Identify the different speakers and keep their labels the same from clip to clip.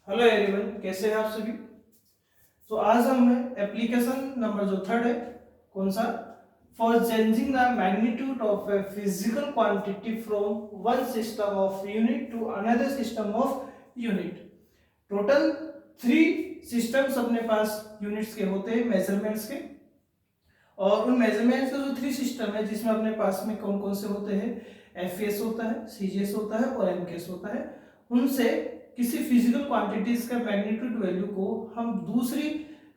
Speaker 1: Hello everyone, कैसे हैं आप सभी। तो आज हम एप्लीकेशन नंबर जो थर्ड है, कौन सा, for changing the magnitude of a physical quantity from one system of unit to another system of unit. Total 3 systems अपने पास यूनिट्स के होते हैं, मेजरमेंट्स के। और उन मेजरमेंट्स का जो 3 सिस्टम है जिसमें अपने पास में कौन कौन से होते हैं, एफएस होता है, सीजीएस होता है और एमकेएस होता है। उनसे किसी फिजिकल क्वांटिटीज का मैग्नीट्यूड वैल्यू को हम दूसरी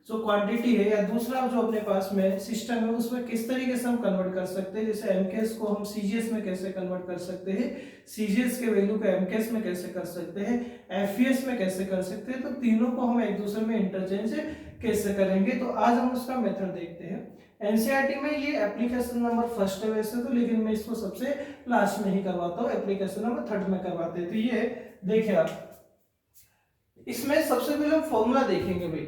Speaker 1: जो क्वांटिटी है या दूसरा जो अपने पास में सिस्टम है उसमें किस तरीके से हम कन्वर्ट कर सकते हैं। जैसे एमकेएस को हम सीजीएस में कैसे कन्वर्ट कर सकते हैं, सीजीएस के वैल्यू को एमकेएस में कैसे कर सकते हैं, एफईएस में कैसे कर सकते हैं। तो तीनों को हम एक दूसरे में इंटरचेंज कैसे करेंगे, तो आज हम उसका मेथड देखते हैं। एनसीईआरटी में ये एप्लीकेशन नंबर फर्स्ट है वैसे तो, लेकिन मैं इसको सबसे लास्ट में ही करवाता हूँ, एप्लीकेशन नंबर थर्ड में करवाते हैं। तो ये देखिए आप, इसमें सबसे पहले हम फॉर्मूला देखेंगे भाई।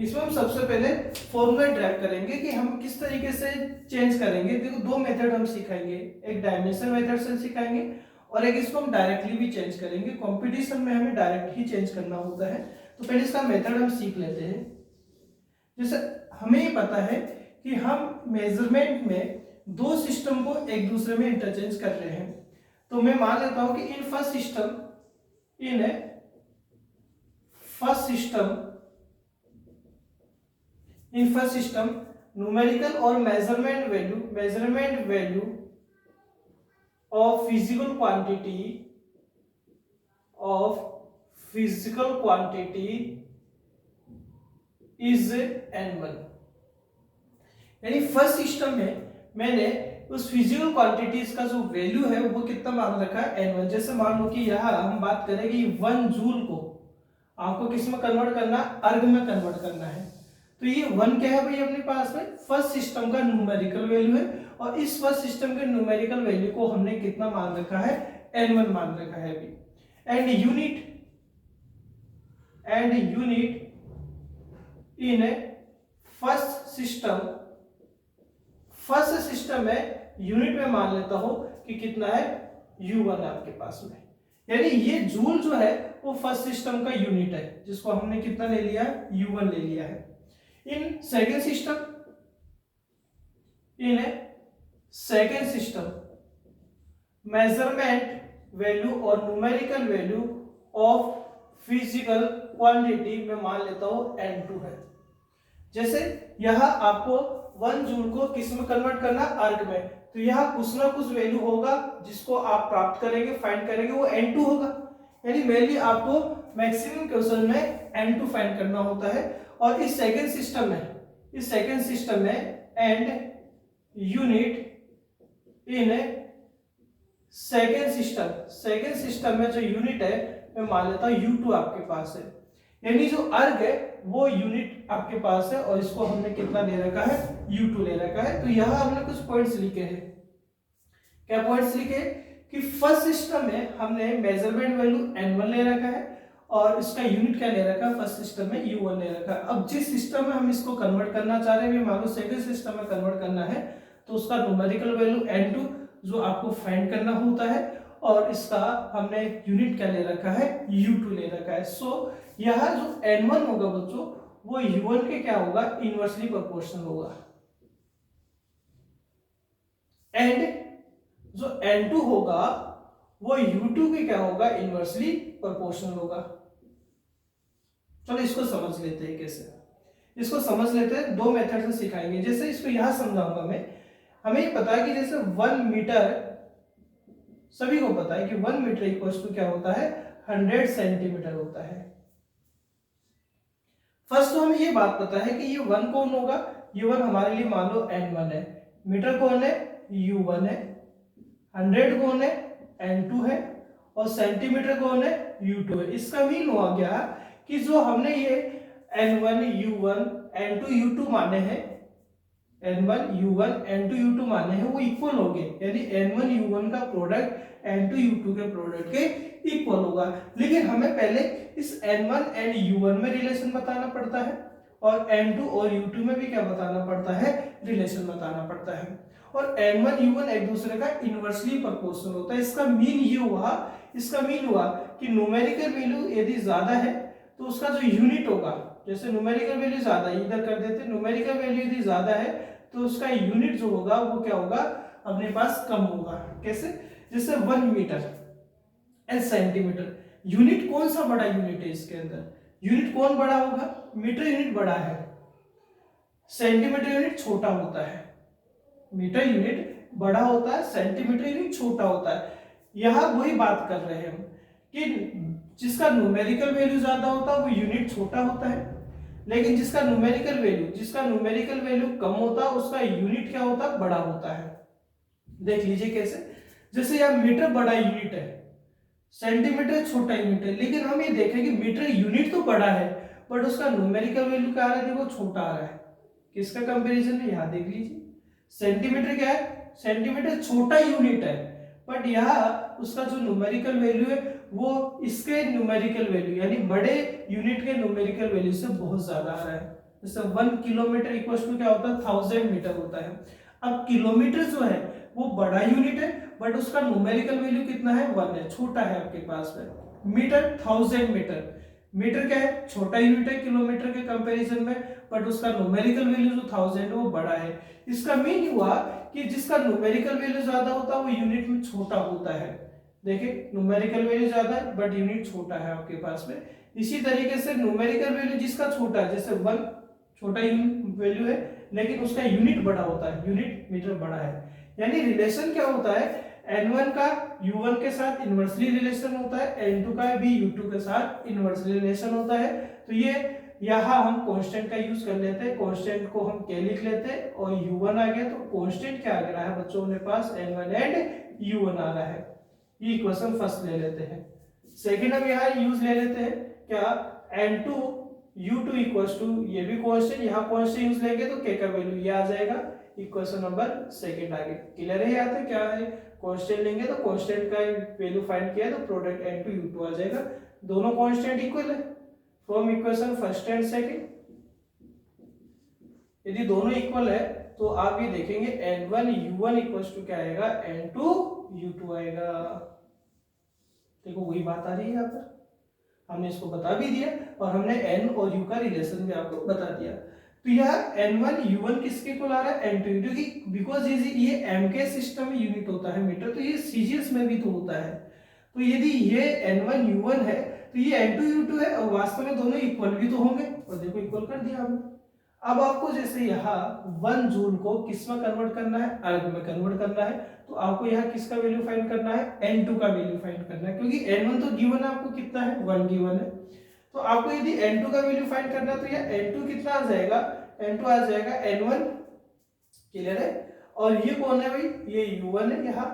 Speaker 1: इसमें हम सबसे पहले फॉर्मूला ड्राइव करेंगे कि हम किस तरीके से चेंज करेंगे। देखो 2 मेथड हम सिखाएंगे, एक डायमेंशन मेथड से सिखाएंगे और एक इसको हम डायरेक्टली भी चेंज करेंगे। कंपटीशन में हमें डायरेक्ट ही चेंज करना होता है, तो पहले इसका मेथड हम सीख लेते हैं। जैसे हमें ये पता है कि हम मेजरमेंट में 2 सिस्टम को एक दूसरे में इंटरचेंज कर रहे हैं। तो मैं मान लेता हूं कि इन फर्स्ट सिस्टम न्यूमेरिकल और measurement value of physical quantity is n1। यानी फर्स्ट सिस्टम में मैंने उस फिजिकल क्वांटिटीज का जो वैल्यू है वो कितना मान रखा है, n1। जैसे मान लो कि यहाँ हम बात करें कि 1 जूल को आपको किस में कन्वर्ट करना, अर्ग में कन्वर्ट करना है। तो ये 1 क्या है भाई अपने पास में, फर्स्ट सिस्टम का न्यूमेरिकल वैल्यू है। और इस फर्स्ट सिस्टम के न्यूमेरिकल वैल्यू को हमने कितना मान रखा है, n1 मान रखा है अभी। And unit in first system में यूनिट में मान लेता हूं कि कितना है, U1 है आपके पास में। यानी ये जूल जो है वो फर्स्ट सिस्टम का यूनिट है, जिसको हमने कितना ले लिया है, U1 ले लिया है। In second system measurement value और numerical value of physical quantity में मान लेता हूं n2 है। जैसे यहां आपको 1 जूल को किस में कन्वर्ट करना, अर्ग में। तो यहां कुछ ना कुछ वैल्यू होगा जिसको आप प्राप्त करेंगे, फाइंड करेंगे, वो n2 होगा। यानी मेनली आपको मैक्सिमम क्वेश्चन में n2 फाइंड करना होता है। और इस सेकेंड सिस्टम में and unit in second system में जो यूनिट है मैं मान लेता हूं U2 आपके पास है। यानी जो अर्ग है वो यूनिट आपके पास है और इसको हमने कितना ले रखा है, U2 ले रखा है। तो यहां हमने कुछ पॉइंट्स लिखे हैं। क्या पॉइंट्स लिखे कि फर्स्ट सिस्टम में हमने मेजरमेंट वैल्यू n1 ले रखा है और इसका यूनिट क्या ले रखा है, फर्स्ट सिस्टम में U1 ले रखा है। अब जिस सिस्टम में हम इसको कन्वर्ट करना चाह रहे हैं, मान लो सेकंड सिस्टम में कन्वर्ट करना है, तो उसका न्यूमेरिकल वैल्यू n2 जो आपको फाइंड करना होता है और इसका हमने यूनिट क्या ले रखा है, U2 ले रखा है। सो यह जो n1 होगा बच्चों वो U1 के क्या होगा, इनवर्सली प्रोपोर्शनल होगा। एंड जो n2 होगा वो U2 के क्या होगा, इनवर्सली प्रोपोर्शनल होगा। चलो इसको समझ लेते हैं कैसे। इसको समझ लेते हैं, 2 मेथड से सिखाएंगे। जैसे इसको यहां समझाऊंगा मैं। हमें पता है कि जैसे 1 मीटर, सभी को पता है कि 1 मीटर इक्वल्स टू क्या होता है, 100 सेंटीमीटर होता है। फर्स्ट तो हमें ये बात पता है कि ये 1 कौन होगा, ये 1 हमारे लिए मान लो n1 है, मीटर कौन है, U1 है, 100 कौन है, n2 है और सेंटीमीटर कौन है, U2 है। इसका मीन हुआ गया कि जो हमने ये n1 U1 n2 U2 माने हैं, n1 U1 n2 U2 माने हैं, वो इक्वल हो गए। यानी n1 U1 का प्रोडक्ट n2 U2 के प्रोडक्ट के इक्वल होगा। लेकिन हमें पहले इस n1 एंड U1 में रिलेशन बताना पड़ता है और n2 और U2 में भी क्या बताना पड़ता है, रिलेशन बताना पड़ता है। और n1 U1 एक दूसरे का इनवर्सली प्रोपोर्शनल होता है। इसका मीन हुआ कि न्यूमेरिकल वैल्यू यदि ज्यादा है तो उसका जो यूनिट होगा, जैसे न्यूमेरिकल वैल्यू ज्यादा इधर कर देते, न्यूमेरिकल वैल्यू यदि ज्यादा है तो उसका यूनिट जो होगा वो क्या होगा अपने पास कम होगा। कैसे? जैसे 1 मीटर एंड सेंटीमीटर, यूनिट कौन सा बड़ा यूनिट है इसके अंदर? यूनिट कौन बड़ा होगा? मीटर यूनिट बड़ा है, सेंटीमीटर यूनिट छोटा होता है। मीटर यूनिट बड़ा होता है, सेंटीमीटर यूनिट छोटा होता है। यहां वही बात कर रहे हैं हम कि जिसका न्यूमेरिकल वैल्यू ज्यादा होता है वो यूनिट छोटा होता है, लेकिन जिसका न्यूमेरिकल वैल्यू कम होता है उसका यूनिट क्या होता है? बड़ा होता है। देख लीजिए कैसे, जैसे यहाँ मीटर बड़ा यूनिट है, सेंटीमीटर छोटा यूनिट है, लेकिन हम ये देखें कि मीटर यूनिट तो बड़ा है बट उसका न्यूमेरिकल वैल्यू क्या आ रहा है? देखो छोटा आ रहा है। किसका कंपैरिजन में? यहाँ देख लीजिए, सेंटीमीटर क्या है? सेंटीमीटर छोटा यूनिट है बट यहाँ उसका जो न्यूमेरिकल वैल्यू है वो इसके न्यूमेरिकल वैल्यू यानी बड़े यूनिट के न्यूमेरिकल वैल्यू से बहुत ज्यादा आ रहा है। जैसे 1 किलोमीटर इक्वल टू क्या होता है? 1000 मीटर होता है। अब किलोमीटर जो है वो बड़ा यूनिट है बट उसका न्यूमेरिकल वैल्यू कितना है? 1 है, छोटा है आपके पास में। मीटर 1000 मीटर, मीटर क्या है? छोटा यूनिट है किलोमीटर के कंपैरिजन में बट उसका न्यूमेरिकल वैल्यू जो 1000 है वो बड़ा है। इसका मीन हुआ कि जिसका न्यूमेरिकल वैल्यू ज्यादा होता है वो यूनिट में छोटा होता है। देखिए न्यूमेरिकल वैल्यू ज्यादा है बट यूनिट छोटा है आपके पास में। इसी तरीके से न्यूमेरिकल वैल्यू जिसका छोटा है, जैसे 1 छोटा वैल्यू है लेकिन उसका यूनिट बड़ा होता है, यूनिट मीटर बड़ा है। यानी रिलेशन क्या होता है? n1 का u1 के साथ इनवर्सली रिलेशन होता है, n2 का भी u2 के साथ इनवर्सली रिलेशन होता है। तो ये यहाँ हम कांस्टेंट का यूज कर लेते हैं, कांस्टेंट को हम क्या लिख लेते हैं और u1 आ गया तो कांस्टेंट क्या आ रहा है बच्चों के पास? n1 एंड u1 आ रहा है। ये इक्वेशन फर्स्ट ले लेते हैं। सेकंड हम यहाँ यूज ले लेते हैं क्या? n2 u2 इक्वल्स टू, ये भी कांस्टेंट, यहाँ कांस्टेंट यूज लेंगे तो k का वैल्यू ये आ जाएगा। इक्वेशन नंबर सेकंड आ गया। क्लियर है? यहाँ पे क्या है? कांस्टेंट लेंगे तो कांस्टेंट का वैल्यू फाइंड किया तो प्रोडक्ट n2 u2 आ जाएगा। दोनों कांस्टेंट इक्वल है from equation first and second. यदि दोनों इक्वल है तो आप ये देखेंगे n1 u1 इक्वल्स टू क्या आएगा? n2 u2 आएगा। देखो वही बात आ रही है यहाँ पर, हमने इसको बता भी दिया और हमने n और u का रिलेशन भी आपको बता दिया। तो यह n1 u1 किसके इक्वल आ रहा है? n2, क्योंकि बिकॉज ये m के सिस्टम में यूनिट होता है मीटर, तो ये सीजीएस में भी तो होता है। तो यदि ये n1 u1 है तो ये n2 u2 है और वास्तव में दोनों इक्वल भी तो होंगे और देखो इक्वल कर दिया हमने। अब आपको जैसे यहाँ 1 जूल को किस में कन्वर्ट करना है? अर्ग में कन्वर्ट करना है। तो आपको यहाँ किसका वैल्यू फाइंड करना है? n2 का वैल्यू फाइंड करना है, क्योंकि n1 तो गिवन है आपको, कितना है? 1 गिवन है। तो आपको यदि n2 का वैल्यू फाइंड करना है तो यह n2 कितना आ जाएगा? n2 आ जाएगा n1। क्लियर है? और ये कौन है भाई? ये u1 है यहाँ,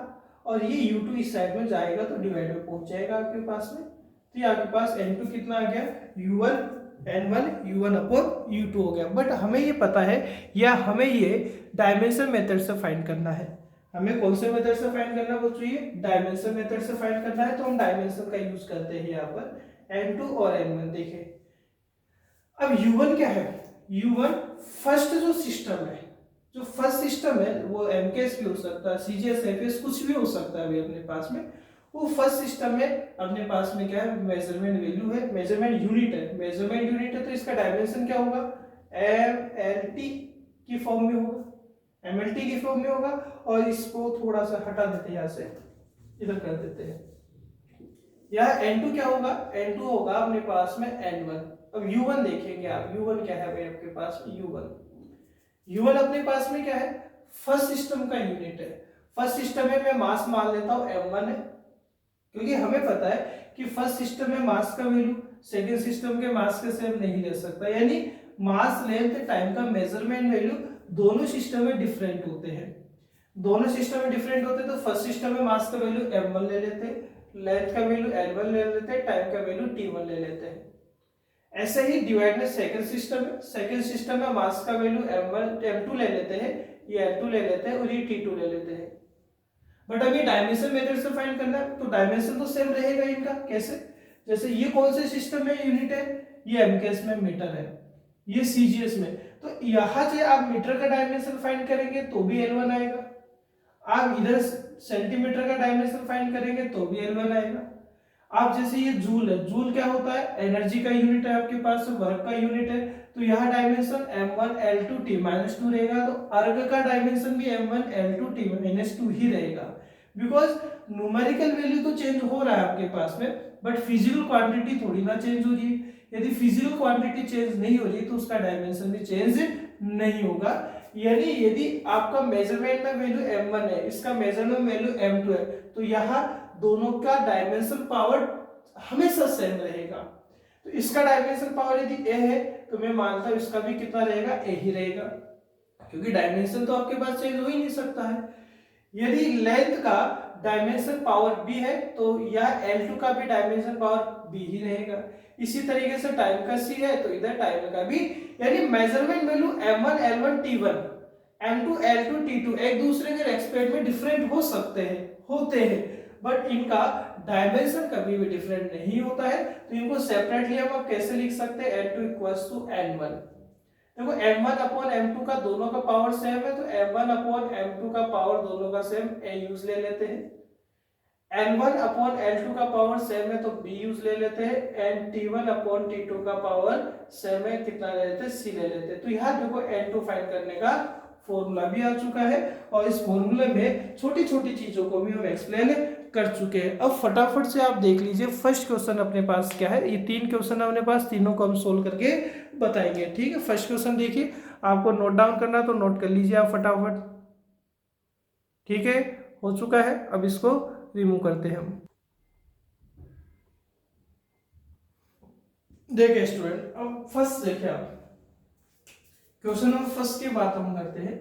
Speaker 1: और ये u2 इस साइड में जाएगा तो डिवाइड में पहुंच जाएगा आपके पास में। तो ये आपके पास n2 कितना आ गया? u1 n1 u1 upon u2 हो गया। बट हमें ये पता है या हमें ये डायमेंशन मेथड से फाइंड करना है। हमें कौन से मेथड से फाइंड करना वो चाहिए? डायमेंशन मेथड से फाइंड करना है। तो हम डायमेंशन का यूज करते हैं यहाँ पर n2 और n1। देखिए अब u1 क्या है? u1 फर्स्ट जो सिस्टम है, जो फर्स्ट सिस्टम है वो mks भी हो सकता है, cgs fs कुछ भी हो सकता है अपने पास में। वो फर्स्ट सिस्टम में अपने पास में क्या है? मेजरमेंट वैल्यू है, मेजरमेंट यूनिट है। मेजरमेंट यूनिट है तो इसका डायमेंशन क्या होगा? mlt की फॉर्म में होगा, mlt की फॉर्म में होगा। और इसको थोड़ा सा हटा देते हैं, यहाँ से इधर कर देते हैं। यह n2 क्या होगा? n2 होगा अपने पास में n1। अब u1 देखेंगे आप, u1 क्या है भाई आपके पास में? u1 अपने पास में क्या है? फर्स्ट सिस्टम का यूनिट है। फर्स्ट सिस्टम में मैं मास मान लेता हूं m1 है, क्योंकि हमें पता है कि फर्स्ट सिस्टम में मास का वैल्यू सेकंड सिस्टम के मास के सेम नहीं ले सकता, यानी मास लेंथ टाइम का मेजरमेंट वैल्यू दोनों सिस्टम में डिफरेंट होते हैं। दोनों सिस्टम में डिफरेंट होते हैं तो फर्स्ट सिस्टम में मास का वैल्यू m1 ले लेते हैं, लेंथ का वैल्यू l1 ले लेते हैं, टाइम का वैल्यू t1 ले लेते हैं। ऐसे ही डिवाइड में सेकंड सिस्टम है, सेकंड सिस्टम में मास का वैल्यू m2 ले लेते हैं, ये l2 ले लेते हैं और ये t2 ले लेते हैं। बट अभी डायमेंशन मेथड से फाइंड करना है तो डायमेंशन तो सेम रहेगा इनका। कैसे? जैसे ये कौन से सिस्टम में यूनिट है? ये mks में मीटर है, ये cgs में। तो यहाँ से आप मीटर का डायमेंशन फाइंड करेंगे तो भी l1 आएगा, आप इधर सेंटीमीटर का डायमेंशन फाइंड करेंगे तो भी l1 आएगा। आप जैसे ये जूल है, जूल क्या होता है, एनर्जी का यूनिट है आपके पास, वर्क का यूनिट है, तो यहाँ डायमेंशन m1 L2 T - 2 रहेगा, तो अर्ग का डायमेंशन भी m1 L2 T - 2 ही रहेगा, बिकॉज न्यूमेरिकल वैल्यू तो चेंज हो रहा है आपके पास में, बट फिजिकल क्वांटिटी थोड़ी ना चेंज हो रही है। यदि फिजिकल क्वांटिटी चेंज नहीं हो रही तो उसका डायमेंशन भी चेंज नहीं होगा। यानी यदि आपका मेजरमेंट में वैल्यू m1 है, इसका मेजरमेंट वैल्यू m2 है, तो यहाँ दोनों का डायमेंशन पावर हमेशा सेम रहेगा। तो इसका डायमेंशन पावर यदि a है तो मैं मानता हूं इसका भी कितना रहेगा, a ही रहेगा, क्योंकि डायमेंशन तो आपके पास चेंज हो ही नहीं सकता है। यदि लेंथ का डायमेंशन पावर b है तो यह L2 का भी डायमेंशन पावर b ही रहेगा। इसी तरीके से टाइम का c है तो इधर टाइम का भी, यानी measurement value m1 L1 T1 m2 L2 T2 एक दूसरे के रेस्पेक्ट में डिफरेंट हो सकते हैं, होते हैं, बट इनका डायमेंशन कभी भी डिफरेंट नहीं होता है। तो इनको सेपरेटली हम कैसे लिख सकते हैं, n2 इक्वल्स टू n1। देखो m1 अपॉन m2 का दोनों का पावर सेम है, तो m1 अपॉन m2 का पावर दोनों का सेम, a यूज ले लेते हैं। n1 अपॉन l2 का पावर सेम है तो b यूज ले लेते हैं, एंड t1 अपॉन t2 का पावर सेम है, कितना ले लेते हैं, c ले लेते हैं। तो यहाँ देखो n2 फाइंड करने का फॉर्मूला भी आ चुका है, और इस फॉर्मूले में छोटी छोटी चीजों को भी हम एक्सप्लेन कर चुके हैं। अब फटाफट से आप देख लीजिए फर्स्ट क्वेश्चन अपने पास क्या है। ये 3 क्वेश्चन अपने पास, तीनों को हम सोल्व करके बताएंगे, ठीक है। फर्स्ट क्वेश्चन देखिए, आपको नोट डाउन करना तो नोट कर लीजिए आप फटाफट, ठीक है, हो चुका है। अब इसको रिमूव करते हैं हम। देखिए स्टूडेंट, अब फर्स्ट देखिए आप, क्वेश्चन नंबर फर्स्ट की बात हम करते हैं।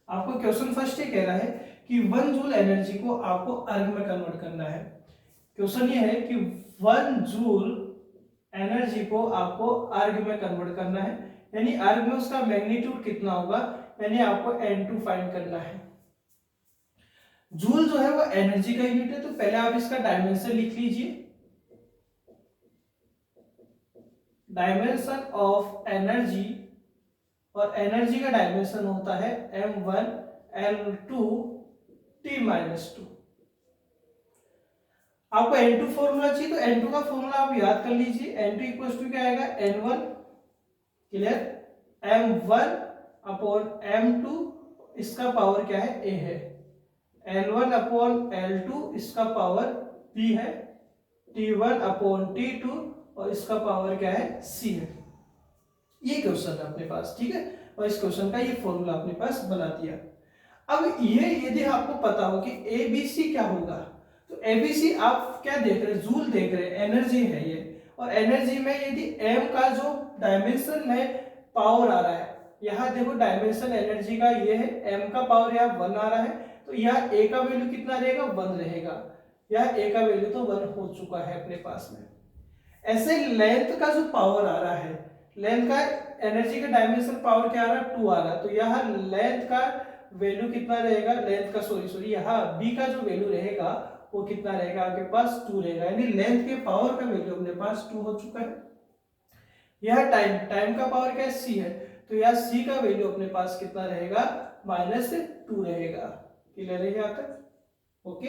Speaker 1: आपको क्वेश्चन फर्स्ट ये कह रहा है कि 1 जूल एनर्जी को आपको अर्ग में कन्वर्ट करना है। क्वेश्चन ये है कि 1 जूल एनर्जी को आपको अर्ग में कन्वर्ट करना है, यानी अर्ग में उसका मैग्नीट्यूड कितना होगा, यानी आपको n2 फाइंड करना है। जूल जो है वो एनर्जी का यूनिट है, तो पहले आप इसका डायमेंशन लिख लीजिए। डायमेंशन ऑफ एनर्जी, और एनर्जी का डायमेंशन होता है m1 L2 T-2। आपको n2 फॉर्मूला चाहिए, तो n2 का फॉर्मूला आप याद कर लीजिए। n2 इक्वल्स टू क्या आएगा, n1, clear, m1 upon m2, इसका पावर क्या है, a है, l1 अपॉन l2, इसका पावर b है, t1 अपॉन t2, और इसका पावर क्या है, c है। ये क्वेश्चन है अपने पास, ठीक है, और इस क्वेश्चन का ये फॉर्मूला अपने पास बना दिया। अब ये यदि आपको पता हो कि एबीसी क्या होगा, तो एबीसी आप क्या देख रहे हैं, जूल देख रहे हैं, एनर्जी है ये, और एनर्जी में यदि एम का जो डायमेंशन में पावर आ रहा है, यहाँ देखो डायमेंशन एनर्जी का ये है, एम का पावर यहाँ 1 आ रहा है, तो यहाँ ए का वैल्यू कितना रहेगा, 1 रहेगा। यहाँ ए का वैल्यू तो 1 हो चुका है अपने पास में। ऐसे लेंथ का जो पावर आ रहा है, लेंथ का एनर्जी का डायमेंशन पावर क्या आ रहा है, 2 आ रहा है, तो यहाँ लेंथ का वैल्यू कितना रहेगा, लेंथ का सॉरी यहाँ बी का जो वैल्यू रहेगा वो कितना रहेगा, आपके पास 2 रहेगा, यानी लेंथ के पावर का वैल्यू अपने पास 2 हो चुका है। यह टाइम का पावर क्या है, सी है, तो यहाँ सी का वैल्यू अपने पास कितना रहेगा, -2 रहेगा। क्लियर है यहाँ तक, ओके।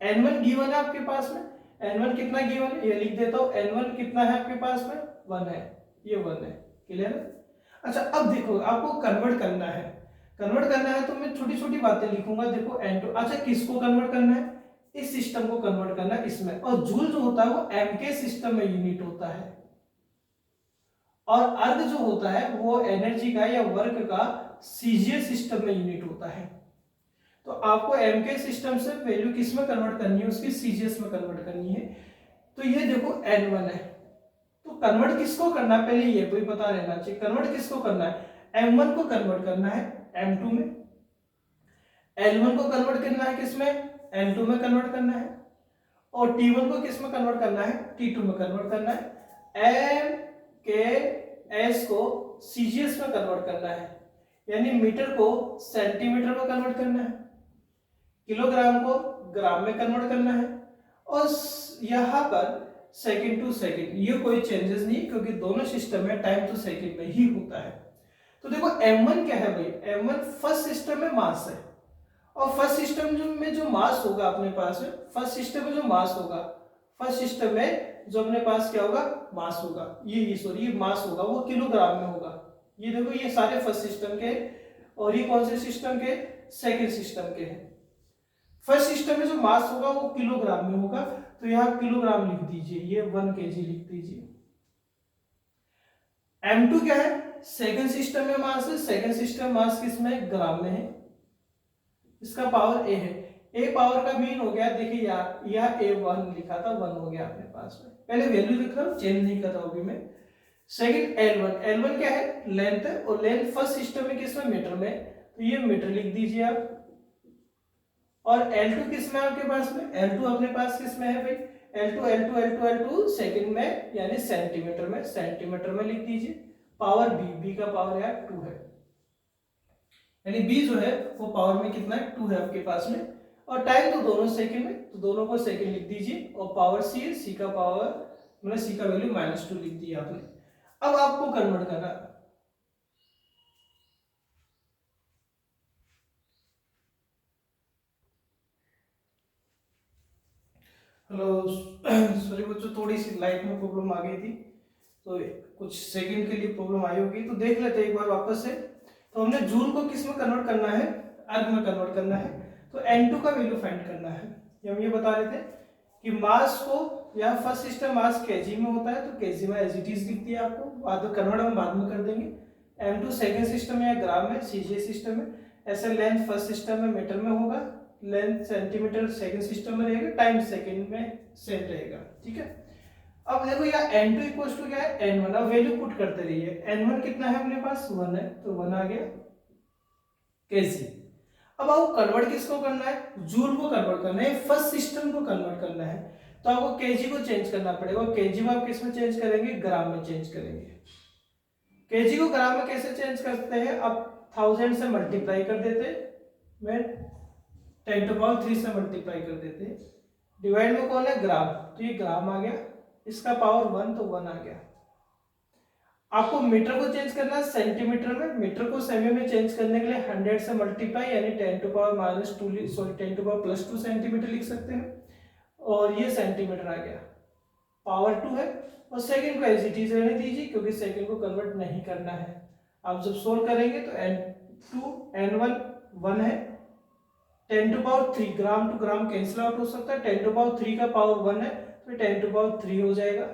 Speaker 1: n1 गिवन है आपके पास में, n1 कितना गिवन है, ये लिख देता हूं, n1 कितना है आपके पास में, 1 है, ये 1 है, क्लियर है। अच्छा अब देखो आपको कन्वर्ट करना है, कन्वर्ट करना है तो मैं छोटी छोटी बातें लिखूंगा। देखो n2, अच्छा किसको कन्वर्ट करना है, इस सिस्टम को कन्वर्ट करना है इसमें, और जूल जो होता है वो m के सिस्टम में यूनिट होता है, और अर्ग जो होता है वो एनर्जी का या वर्क का सीजीएस सिस्टम में यूनिट होता है। तो आपको एम के सिस्टम से वैल्यू किस में कन्वर्ट करनी है, उसकी सीजीएस में कन्वर्ट करनी है। तो ये देखो n1 है, तो कन्वर्ट किसको करना है, पहले ये कोई पता रहना चाहिए, कन्वर्ट किसको करना है, m1 को कन्वर्ट करना है m2 में, l1 को कन्वर्ट करना है किसमें, l2 में कन्वर्ट करना है, और t1 को किस में कन्वर्ट करना है, t2 में कन्वर्ट करना है, m के s को सीजीएस में कन्वर्ट करना है, यानी मीटर को सेंटीमीटर में कन्वर्ट करना है, किलोग्राम को ग्राम में कन्वर्ट करना है, और यहाँ पर सेकंड टू सेकंड, ये कोई चेंजेस नहीं क्योंकि दोनों सिस्टम में टाइम टू सेकंड में ही होता है। तो देखो m1 क्या है भाई, m1 फर्स्ट सिस्टम में मास है, और फर्स्ट सिस्टम में जो मास होगा अपने पास में, फर्स्ट सिस्टम में जो मास होगा, फर्स्ट सिस्टम में जो अपने पास क्या होगा, मास होगा, ये मास होगा, वो किलोग्राम में होगा। ये देखो ये सारे फर्स्ट सिस्टम के, और ये कौन से सिस्टम के, सेकंड सिस्टम के हैं। फर्स्ट सिस्टम में जो मास होगा वो किलोग्राम में होगा, तो यहाँ किलोग्राम लिख दीजिए, ये 1 kg लिख दीजिए। M2 क्या है, सेकंड सिस्टम में मास है, सेकंड सिस्टम मास किस में, ग्राम में है, इसका पावर A है। A पावर का मीन हो गया, देखिए यह A1 लिखा था, 1 हो गया अपने पास में, पहले वैल्यू लिख रहा हूं, चेंज नहीं कर रहा हूं अभी मैं। सेकंड L1 क्या है, लेंथ है, और लेंथ फर्स्ट सिस्टम में किस में, मीटर में, तो ये मीटर लिख दीजिए आप। और L2 किस में आपके पास में, L2 अपने पास किस में है भाई, L2 सेकंड में यानी सेंटीमीटर में, सेंटीमीटर में लिख दीजिए। पावर B का पावर यार 2 है, यानी B जो है वो पावर में कितना है, 2 है आपके पास में। और टाइम तो दोनों सेकंड में, तो दोनों को सेकंड लिख दीजिए। और पावर C है, C का पावर मतलब C का वैल्यू -2 लिख दिया आपने। अब आपको कन्वर्ट करना है, हेलो सॉरी बच्चों, थोड़ी सी लाइट में प्रॉब्लम आ गई थी, तो कुछ सेकंड के लिए प्रॉब्लम आई होगी, तो देख लेते हैं एक बार वापस से। तो हमने जूल को किस में कन्वर्ट करना है, अर्ग में कन्वर्ट करना है, तो N2 का वैल्यू फाइंड करना है। हम ये बता रहे थे कि मास को, या फर्स्ट सिस्टम मास केजी में होता है, तो केजी में एज इट इज लिख दिया आपको, बाद में कन्वर्ट हम बाद में कर देंगे। M2 सेकंड सिस्टम में या ग्राम में, CJ सिस्टम में, ऐसे लेंथ फर्स्ट सिस्टम में मीटर में होगा, लेंथ सेंटीमीटर सेकंड सिस्टम में रहेगा, टाइम सेकंड में सेम रहेगा, ठीक है। अब देखो यहाँ N2 इक्वल्स टू क्या है, N1, अब वैल्यू पुट करते रहिए। N1 कितना है अपने पास, 1 है, तो 1 आ गया केजी। अब आपको कन्वर्ट किसको करना है, जूल को कन्वर्ट करना है, फर्स्ट सिस्टम को कन्वर्ट करना है, तो आपको केजी को चेंज करना पड़ेगा। केजी में आप किस में चेंज करेंगे, ग्राम में चेंज करेंगे। केजी को ग्राम में कैसे चेंज करते हैं, आप 1000 से मल्टीप्लाई कर देते, मैं 10⁻³ से मल्टीप्लाई कर देते, डिवाइड में कौन है, ग्राम, तो ये ग्राम आ गया, इसका पावर 1, तो 1 आ गया। आपको मीटर को चेंज करना है सेंटीमीटर में, मीटर को सेमी में चेंज करने के लिए 100 से मल्टीप्लाई यानी 10⁻² सेंटीमीटर लिख सकते हैं, और ये सेंटीमीटर आ गया, पावर 2 है। और सेकंड को एज इट इज रहने दीजिए, क्योंकि सेकंड को कन्वर्ट नहीं करना है। आप जब सोल्व करेंगे तो N1 1 है, 10⁻³ ग्राम टू ग्राम कैंसिल आउट हो सकता है, 10⁻³ का पावर 1 है, तो 10⁻³ हो जाएगा।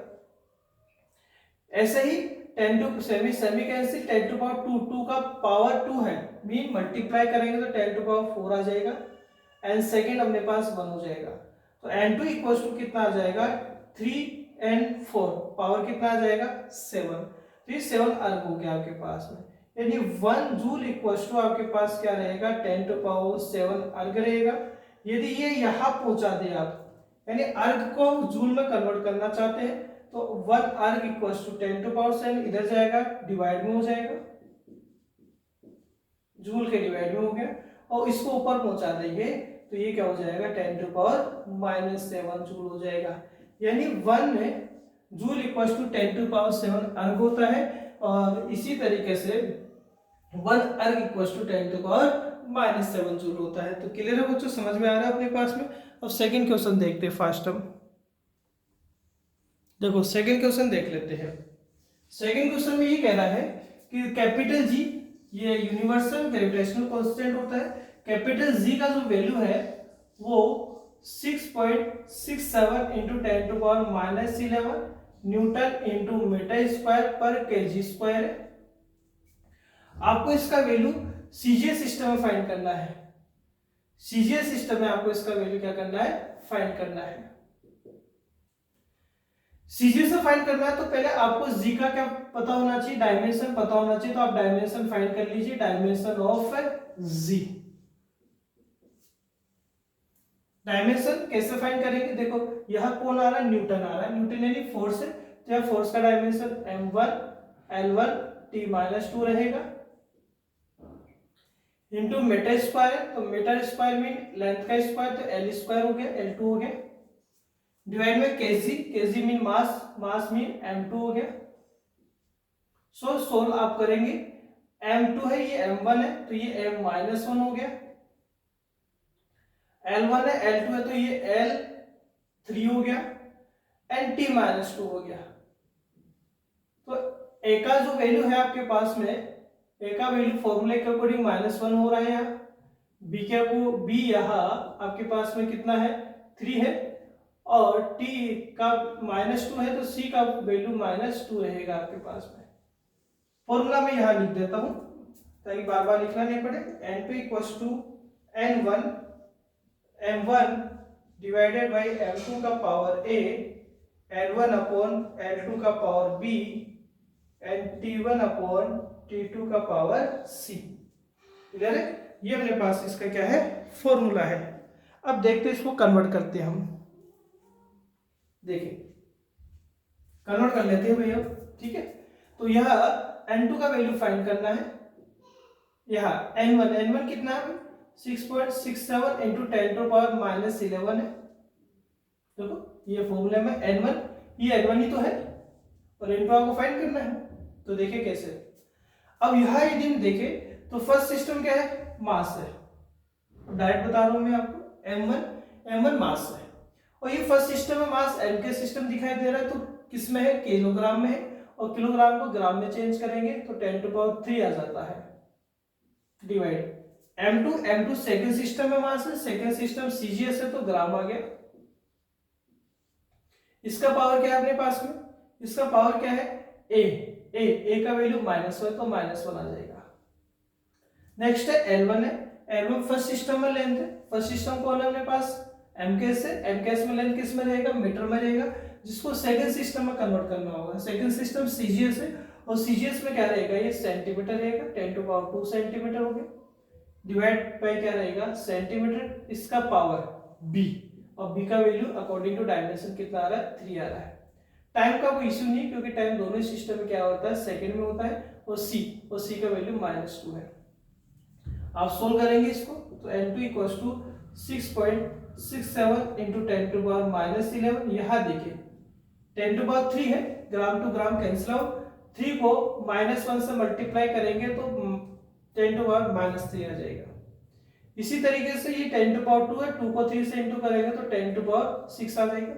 Speaker 1: ऐसे ही 10 टू सेमी कैंसिल, 10⁻², 2 का पावर 2 है, मीन मल्टीप्लाई करेंगे तो 10⁻4 आ जाएगा, एंड सेकंड अपने पास 1 हो जाएगा। तो N2 इक्वल्स टू कितना आ जाएगा, 3 and 4, पावर कितना आ जाएगा, 7, तो ये 7 अर्ग हो गया आपके पास में, यानी 1 जूल इक्वल्स टू आपके पास क्या रहेगा, 10⁻7 अर्ग रहेगा। यदि ये यहाँ पहुंचा दे आप, यानी अर्ग को जूल में कन्वर्ट करना चाहते हैं, तो 1 अर्ग इक्वल्स टू 10⁻7 इधर जाएगा, डिवाइड में हो जाएगा, जूल के डिवाइड में हो गया, और इसको ऊपर पहुंचा देंगे तो ये क्या हो जाएगा, 10⁻⁻7 जूल हो जाएगा। यानी 1 में जूल इक्वल्स टू 10⁻7 अर्ग होता है, और इसी तरीके से 1 अर्ग इक्वल्स टू 10⁻⁻7 जूल होता है। तो क्लियर है बच्चों, समझ में आ रहा है अपने पास में। अब सेकंड क्वेश्चन देखते हैं फास्ट हम, देखो सेकंड क्वेश्चन देख लेते हैं। सेकंड क्वेश्चन में ये कह रहा है कि कैपिटल जी, ये यूनिवर्सल ग्रेविटेशनल कांस्टेंट होता है, कैपिटल जी का जो वैल्यू है वो 6.67 into 10⁻⁻11 newton into metre square पर केजी स्क्वायर है। आपको इसका वैल्यू सीजीए सिस्टम में फाइंड करना है, सीजीए सिस्टम में आपको इसका वैल्यू क्या करना है, फाइंड करना है। सीजीए से फाइंड करना है तो पहले आपको जी का क्या पता होना चाहिए, डायमेंशन पता होना चाहिए, तो आप डायमेंशन फाइंड कर लीजिए, डायमेंशन ऑफ जी। डायमेंशन कैसे फाइंड करेंगे, देखो यह कौन आ रहा है, न्यूटन आ रहा है, न्यूटन यानी फोर्स है, तो यह फोर्स का डायमेंशन m1 l1 t-2 रहेगा, इंटू मीटर स्क्वायर है, तो मीटर स्क्वायर मीन लेंथ का स्क्वायर, तो l स्क्वायर हो गया, l2 हो गया, डिवाइड में केजी, केजी मीन मास, मास मीन m2 हो गया। सो सोल्व आप करेंगे, m2 है ये m1 है, तो ये m-1 हो गया, L1 है L2 है, तो ये L3 हो गया, एंड टी माइनस 2 हो गया। तो ए का जो वैल्यू है आपके पास में, ए का वैल्यू फॉर्मूले के अकॉर्डिंग -1 हो रहा है यहाँ, बी के को बी यहाँ आपके पास में कितना है 3 है, और टी का -2 है, तो सी का वैल्यू -2 रहेगा आपके पास में। फॉर्मूला में यहाँ लिख देता हूँ ताकि बार बार लिखना नहीं पड़े। N2 equals to N1 M1 divided by M2 का power A N1 upon L2 का power B and T1 upon T2 का पावर C। क्लियर है? ये अपने पास इसका क्या है फॉर्मूला है। अब देखते हैं इसको कन्वर्ट करते हैं हम। देखिए कन्वर्ट कर लेते हैं भैया, ठीक है। तो यह N2 का वैल्यू फाइंड करना है। यहाँ N1 कितना है 6.67 इंटू 10 टू पावर -11 है। देखो ये फॉर्मूले में N1, ये N1 ही तो है और N2 आपको फाइंड करना है। तो देखिए कैसे। अब यहाँ यदि हम देखें तो फर्स्ट सिस्टम क्या है मास है, डायरेक्ट बता रहा हूं मैं आपको। M1 मास है और ये फर्स्ट सिस्टम में मास M के सिस्टम दिखाई दे रहा है, तो किसमें है किलोग्राम में है, और किलोग्राम को ग्राम में चेंज करेंगे तो 10 टू पावर 3 आ जाता है, डिवाइड M2 सेकंड सिस्टम में मास है, सेकंड सिस्टम CGS है तो ग्राम आ गया। इसका पावर क्या है अपने पास में, इसका पावर क्या है A का वैल्यू -1 तो -1 आ जाएगा। नेक्स्ट है L1 है, L1 फर्स्ट सिस्टम में लेंथ है, फर्स्ट सिस्टम कौन है अपने पास MKS है, MKS में लेंथ किस में रहेगा मीटर में रहेगा, जिसको सेकंड सिस्टम में कन्वर्ट करना होगा। सेकंड सिस्टम CGS है और CGS में क्या रहेगा ये सेंटीमीटर रहेगा, 10 टू पावर 2 सेंटीमीटर हो गया, डिवाइड बाय क्या रहेगा सेंटीमीटर, इसका पावर B, और B का वैल्यू अकॉर्डिंग टू डायमेंशन कितना आ रहा है 3 आ रहा है। टाइम का कोई इश्यू नहीं क्योंकि टाइम दोनों सिस्टम में क्या होता है सेकंड में होता है, और C का वैल्यू -2 है। आप सोल्व करेंगे इसको तो N2 equals to 6.67 into 10 to power -11। यहाँ देखिए 10 टू पावर 3 है, gram to gram cancel out, 3 को -1 से मल्टीप्लाई करेंगे तो 10 टू पावर -3 आ जाएगा। इसी तरीके से ये 10 टू पावर 2 है, 2 को 3 से इंटू करेंगे तो 10 टू पावर 6 आ जाएगा।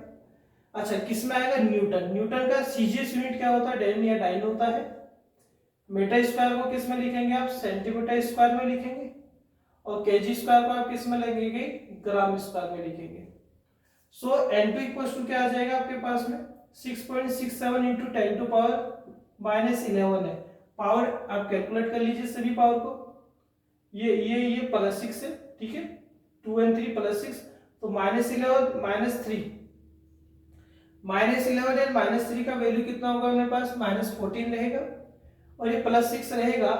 Speaker 1: अच्छा किस में आएगा न्यूटन का CGS यूनिट क्या होता है डेन या डाइन होता है। मीटर स्क्वायर को किस में लिखेंगे आप सेंटीमीटर स्क्वायर में लिखेंगे, और केजी स्क्वायर को आप किस में लिखेंगे ग्राम स्क्वायर में लिखेंगे। सो N2 इक्वल्स टू क्या आ जाएगा आपके पास में 6.67 इंटू 10 टू पावर -11 है। पावर आप कैलकुलेट कर लीजिए सभी पावर को, ये +6 है, ठीक है 2 and 3 +6 तो -11 -11 एंड -3 का वैल्यू कितना होगा मेरे पास -14 रहेगा, और ये +6 रहेगा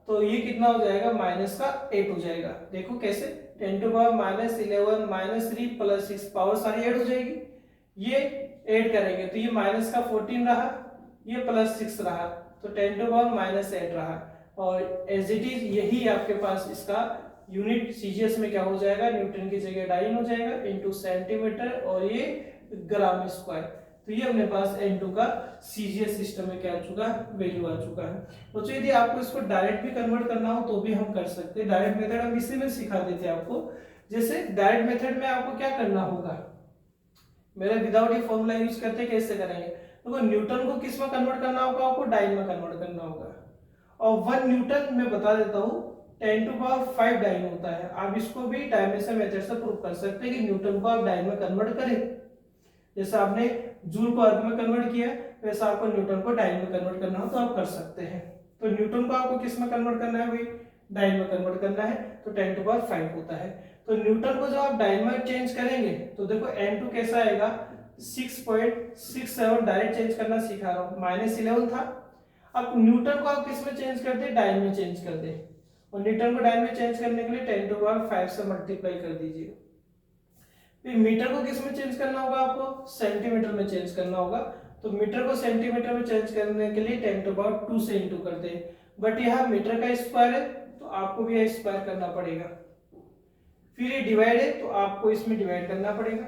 Speaker 1: तो ये कितना हो जाएगा -8 हो जाएगा। देखो कैसे 10 टू पावर -11 -3 +6 पावर सारी ऐड हो जाएगी, ये ऐड करेंगे तो ये -14 रहा, ये +6 रहा तो 10 टू पावर -8 रहा, और एज इट इज यही आपके पास इसका यूनिट CGS में क्या हो जाएगा न्यूटन की जगह डाइन हो जाएगा इंटू सेंटीमीटर और ये ग्राम स्क्वायर। तो ये अपने पास N2 का CGS सिस्टम में क्या आ चुका है वैल्यू आ चुका है। बच्चों यदि आपको इसको डायरेक्ट भी कन्वर्ट करना हो तो भी हम कर सकते हैं, डायरेक्ट मेथड हम इसी में सिखा देते हैं आपको। जैसे डायरेक्ट मेथड में आपको क्या करना होगा, मेरा विदाउट ये फॉर्मूला यूज करते कैसे करेंगे, देखो न्यूटन को किस में कन्वर्ट करना होगा आपको डाइन में कन्वर्ट करना होगा, और 1 न्यूटन मैं बता देता हूँ 10 टू पावर 5 डाइन होता है। आप इसको भी डायमेंशन मेथड से प्रूव कर सकते हैं कि न्यूटन को आप डाइन में कन्वर्ट करें, जैसे आपने जूल को अर्ग में कन्वर्ट किया वैसा आपको न्यूटन को डाइन में कन्वर्ट करना हो तो आप कर सकते हैं। तो न्यूटन को आपको किस में कन्वर्ट करना है भाई डाइन में कन्वर्ट करना है, तो 10 टू पावर 5 होता है। तो न्यूटन को जब आप डाइन में चेंज करेंगे तो देखो N2 कैसा आएगा 6.67 डायरेक्ट चेंज करना सिखा रहा हूँ, -11 था। अब न्यूटन को आप किस में चेंज कर दे डाइन में चेंज कर दे, और न्यूटन को डाइन में चेंज करने के लिए 10 टू पावर 5 से मल्टीप्लाई कर दीजिए। फिर मीटर को किस में चेंज करना होगा आपको सेंटीमीटर में चेंज करना होगा, तो मीटर को सेंटीमीटर में चेंज करने के लिए 10 टू पावर 2 से इंटू करते हैं, बट यहाँ मीटर का स्क्वायर है तो आपको भी यह स्क्वायर करना पड़ेगा। फिर ये डिवाइड है तो आपको इसमें डिवाइड करना पड़ेगा,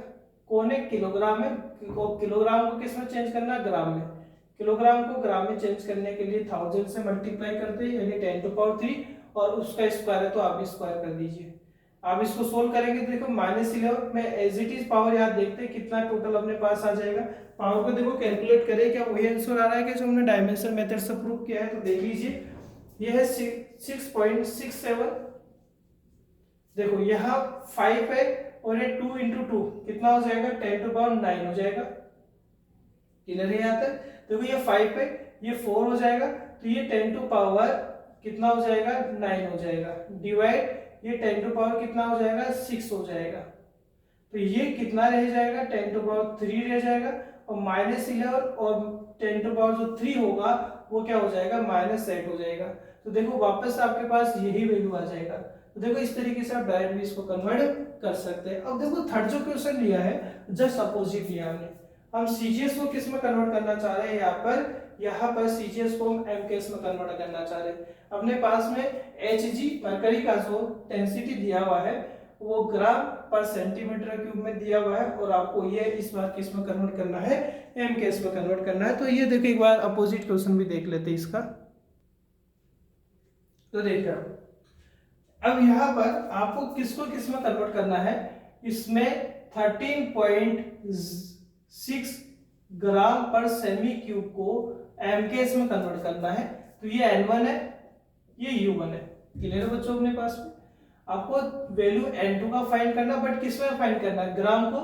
Speaker 1: कौन है किलोग्राम है, किलोग्राम को किस में चेंज करना ग्राम में, किलोग्राम को ग्राम में चेंज करने के लिए 1000 से मल्टीप्लाई करते हैं यानी 10 टू पावर 3, और उसका स्क्वायर है तो आप स्क्वायर कर दीजिए। आप इसको सोल्व करेंगे तो देखो -11 में एज इट इज पावर याद देखते हैं कितना टोटल अपने पास आ जाएगा। पावर को देखो कैलकुलेट करें, क्या वही आंसर आ रहा है कि जो हमने डायमेंशन मेथड से प्रूव किया है? तो देख लीजिए, ये है 6.67। देखो यहाँ 5 है और ये 2 × 2 कितना हो जाएगा? 10⁹ हो जाएगा। क्लियर है यहाँ तक? देखो ये 5 है, ये 4 हो जाएगा, तो ये 10⁻ कितना हो जाएगा? 9 हो जाएगा। डिवाइड ये 10⁻ कितना हो जाएगा? 6 हो जाएगा। तो ये कितना रह जाएगा? 10⁻3 रह जाएगा। और -11 और 10⁻ जो 3 होगा वो क्या हो जाएगा? -8 हो जाएगा। तो देखो वापस आपके पास यही वैल्यू आ जाएगा। तो देखो इस तरीके से आप डायरेक्ट भी इसको कन्वर्ट कर सकते हैं। अब देखो थर्ड जो क्वेश्चन लिया है जस्ट अपोजिट लिया हमने। हम सीजीएस को किस में कन्वर्ट करना चाह रहे हैं? यहाँ पर सीजीएस को हम एमकेएस में कन्वर्ट करना चाह रहे हैं। अपने पास में Hg मरकरी का जो डेंसिटी दिया हुआ है वो ग्राम पर सेंटीमीटर क्यूब में दिया हुआ है, और आपको ये इस बार किस में कन्वर्ट करना है? एमकेएस में कन्वर्ट करना है। तो ये देखो एक बार अपोजिट क्वेश्चन भी देख लेते हैं इसका। तो देखिए अब यहाँ पर आपको किसको किस में कन्वर्ट करना है? इसमें 13.6 ग्राम पर सेमी क्यूब को एमकेएस में कन्वर्ट करना है। तो ये N1 है, ये U1 है। क्लियर है बच्चों? अपने पास में आपको वैल्यू N2 का फाइंड करना, बट किस में फाइंड करना है? ग्राम को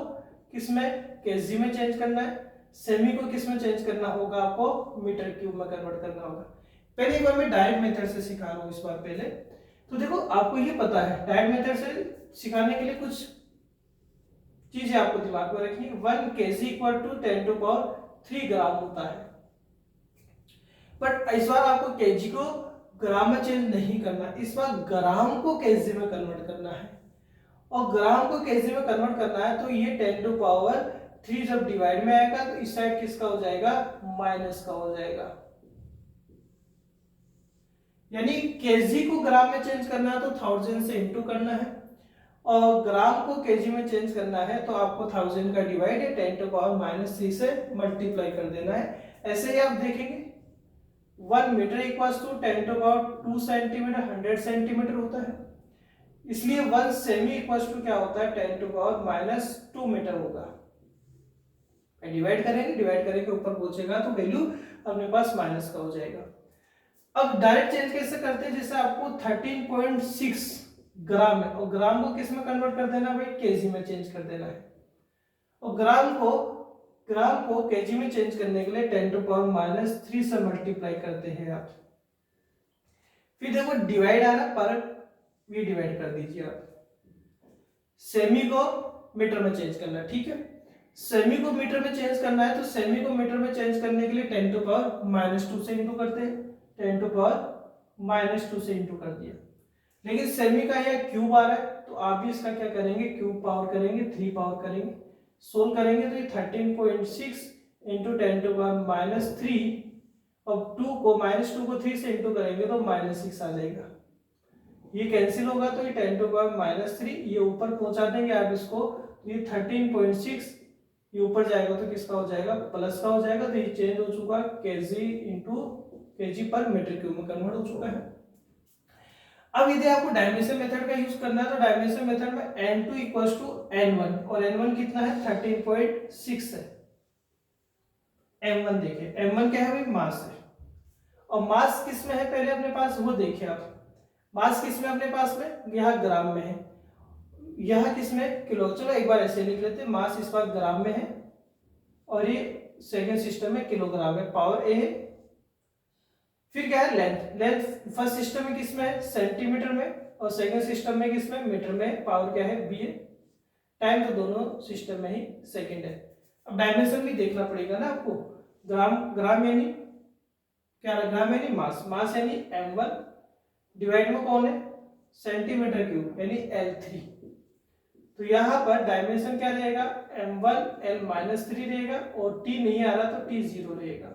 Speaker 1: किस में? केजी में चेंज करना है। सेमी को किस में चेंज करना होगा? आपको मीटर क्यूब में कन्वर्ट करना होगा। पहले एक बार मैं डायरेक्ट मेथड से सिखा रहा हूँ इस बार पहले। तो देखो आपको ये पता है डायरेक्ट मेथड से सिखाने के लिए कुछ चीजें आपको दिमाग में रखनी। 1 kg = 10⁻³ ग्राम होता है, बट इस बार आपको केजी को ग्राम में चेंज नहीं करना, इस बार ग्राम को केजी में कन्वर्ट करना है। और ग्राम को केजी में कन्वर्ट करना है तो ये 10⁻³ जब डिवाइड में आएगा तो इस साइड किसका हो जाएगा? माइनस का हो जाएगा। यानी केजी को ग्राम में चेंज करना है तो 1000 से इंटू करना है, और ग्राम को केजी में चेंज करना है तो आपको 1000 का डिवाइड 10⁻³ से मल्टीप्लाई कर देना है। ऐसे ही आप देखेंगे 1 मीटर = 10⁻² सेंटीमीटर 100 सेंटीमीटर होता है, इसलिए 1 सेमी = क्या होता है? 10⁻² मीटर होगा। डिवाइड करेंगे ऊपर पहुंचेगा तो वैल्यू अपने पास माइनस का हो जाएगा। अब डायरेक्ट चेंज कैसे करते हैं? जैसे आपको 13.6 ग्राम है और ग्राम को किस में कन्वर्ट कर देना भाई? केजी में चेंज कर देना है। और ग्राम को केजी में चेंज करने के लिए 10⁻³ से मल्टीप्लाई करते हैं आप। फिर देखो डिवाइड आ रहा पर, ये डिवाइड कर दीजिए आप। सेमी को मीटर में चेंज करना है, ठीक है? सेमी को मीटर में चेंज करना है तो सेमी को मीटर में चेंज करने के लिए 10⁻² से इंटू करते हैं। 10⁻² से इंटू कर दिया। लेकिन सेमी का यह क्यूब आ रहा है तो आप भी इसका क्या करेंगे? क्यूब पावर करेंगे, 3 पावर करेंगे। सोल्व करेंगे तो ये 13.6 × 10⁻³ और 2 को 3 से इंटू करेंगे तो -6 आ जाएगा। ये कैंसिल होगा तो ये 10⁻³ ये ऊपर पहुंचा देंगे आप इसको, तो ये 13.6 ये ऊपर जाएगा तो किसका हो जाएगा? प्लस का हो जाएगा। तो ये चेंज हो चुका केजी × केजी पर मीटर क्यूब में कन्वर्ट हो चुका है। अब यदि आपको डायमेंशन मेथड का यूज करना है तो डायमेंशन मेथड में N2 = N1 और N1 कितना है? 13.6 है। M1 देखिए, M1 क्या है भाई? मास है। और मास किस में है पहले अपने पास वो देखिए आप। मास किस में अपने पास में? यहाँ ग्राम में है, यहाँ किस में? किलो। चलो एक बार ऐसे लिख लेते हैं, मास इस बार ग्राम में है और ये सेकंड सिस्टम में किलोग्राम में, पावर ए है। फिर क्या है? लेंथ फर्स्ट सिस्टम में किस में है? सेंटीमीटर में, और सेकंड सिस्टम में किस में? मीटर में। पावर क्या है? बी है। टाइम तो दोनों सिस्टम में ही सेकंड है। अब डायमेंशन भी देखना पड़ेगा ना आपको। ग्राम यानी क्या? ग्राम यानी मास यानी m1, डिवाइड में कौन है? सेंटीमीटर क्यूब यानी L3। तो यहाँ पर डायमेंशन क्या रहेगा? m1 L-3 रहेगा, और t नहीं आ रहा तो t 0 रहेगा।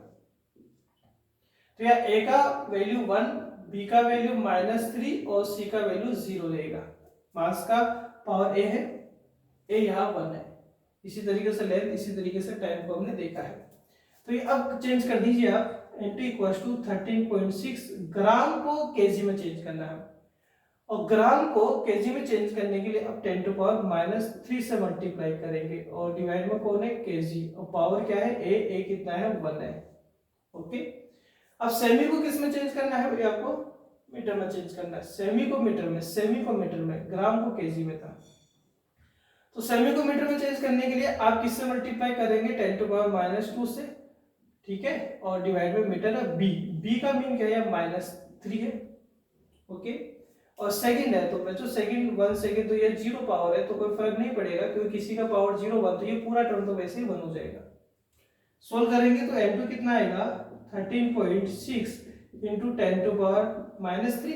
Speaker 1: तो यहाँ a का वैल्यू 1, b का वैल्यू -3 और c का वैल्यू 0 रहेगा। मास का पावर a है, a यहाँ 1 है। इसी तरीके से लेंथ, इसी तरीके से टाइम को हमने देखा है। तो ये अब चेंज कर दीजिए आप, N2 = 13.6 ग्राम को केजी में चेंज करना है। और ग्राम को केजी में चेंज करने के लिए अब 10 टू पावर -3 से मल्टीप्लाई करेंगे और डिवाइड में कौन है केजी और पावर क्या है ए कितना है 1 है। ओके, अब सेमी को किस में चेंज करना है, आपको मीटर में चेंज करना है। सेमी को मीटर में, ग्राम को केजी में था, तो सेमी को मीटर में चेंज करने के लिए आप किससे मल्टीप्लाई करेंगे 10 टू पावर -2 से, ठीक है, और डिवाइड में मीटर है बी का मीन क्या है -3 है। ओके, और सेकंड है तो बच्चों सेकंड 1 सेकंड तो ये 0 पावर है तो कोई फर्क नहीं पड़ेगा क्योंकि किसी का पावर 0 1 तो ये पूरा टर्म तो वैसे ही 1 हो जाएगा। सोल्व करेंगे तो m2 कितना आएगा 13.6 इंटू 10 टू पावर -3,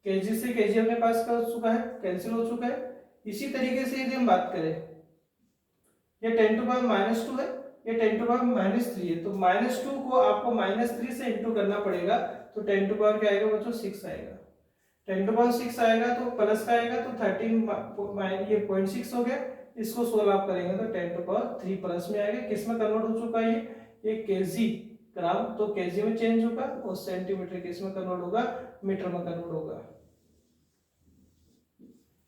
Speaker 1: केजी से केजी अपने पास कर चुका है, कैंसिल हो चुका है। इसी तरीके से यदि हम बात करें ये 10 टू पावर -2 है, ये 10 टू पावर -3 है, तो -2 को आपको -3 से इंटू करना पड़ेगा, तो 10 टू पावर क्या आएगा बच्चों 6 आएगा। 10 टू पावर 6 आएगा तो प्लस का आएगा तो 13 ये 0.6 हो गया। इसको सोल्व आप करेंगे तो 10 टू पावर 3 प्लस में आएगा। किस में कन्वर्ट हो चुका है ये केजी, ग्राम तो केजी में चेंज होगा और सेंटीमीटर किस में कन्वर्ट होगा मीटर में कन्वर्ट होगा।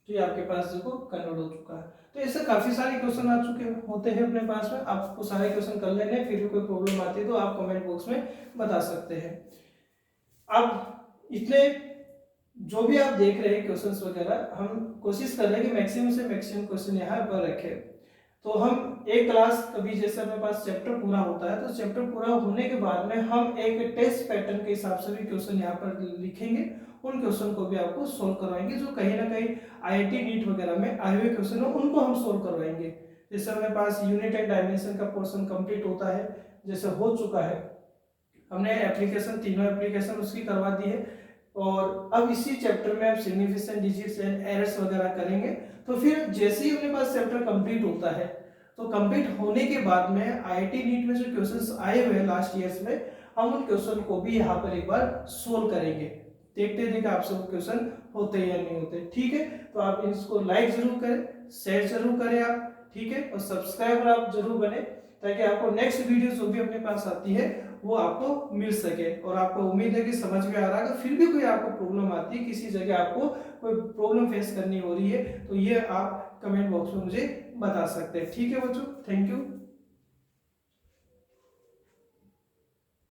Speaker 1: तो ये आपके पास देखो कन्वर्ट हो चुका है। तो ऐसे काफी सारे क्वेश्चन आ चुके होते हैं अपने पास में, आपको सारे क्वेश्चन कर लेने, फिर भी कोई प्रॉब्लम आती है तो आप कमेंट बॉक्स में बता सकते हैं। अब इतने जो भी आप देख रहे हैं क्वेश्चंस वगैरह, हम कोशिश कर रहे हैं कि मैक्सिमम से मैक्सिमम क्वेश्चन यहाँ पर रखें। तो हम एक क्लास कभी जैसे अपने पास चैप्टर पूरा होता है तो चैप्टर पूरा होने के बाद में हम एक टेस्ट पैटर्न के हिसाब से भी क्वेश्चन यहाँ पर लिखेंगे, उन क्वेश्चन को भी आपको सोल्व करवाएंगे जो कहीं ना कहीं आईआईटी नीट वगैरह में आए हुए क्वेश्चन हो उनको हम सोल्व करवाएंगे। जैसे हमारे पास यूनिट एंड डायमेंशन का पोर्शन कंप्लीट होता है, जैसे हो चुका है, हमने एप्लीकेशन तीनों एप्लीकेशन उसकी करवा दी है, और अब इसी चैप्टर में आप सिग्निफिकेंट डिजिट्स एंड एरर्स वगैरह करेंगे। तो फिर जैसे ही अपने पास चैप्टर कंप्लीट होता है तो कंप्लीट होने के बाद में आईआईटी नीट में जो क्वेश्चंस आए हुए हैं लास्ट ईयर्स में, हम उन क्वेश्चन को भी यहाँ पर एक बार सोल्व करेंगे, देखते हैं कि आपसे वो क्वेश्चन होते या नहीं होते। ठीक है, तो आप इसको लाइक जरूर करें, शेयर जरूर करें आप, ठीक है, और सब्सक्राइबर आप जरूर बने ताकि आपको नेक्स्ट वीडियो जो भी अपने पास आती है वो आपको मिल सके। और आपको उम्मीद है कि समझ में आ रहा है। फिर भी कोई आपको प्रॉब्लम आती है, किसी जगह आपको कोई प्रॉब्लम फेस करनी हो रही है, तो ये आप कमेंट बॉक्स में मुझे बता सकते हैं। ठीक है बच्चों, थैंक यू।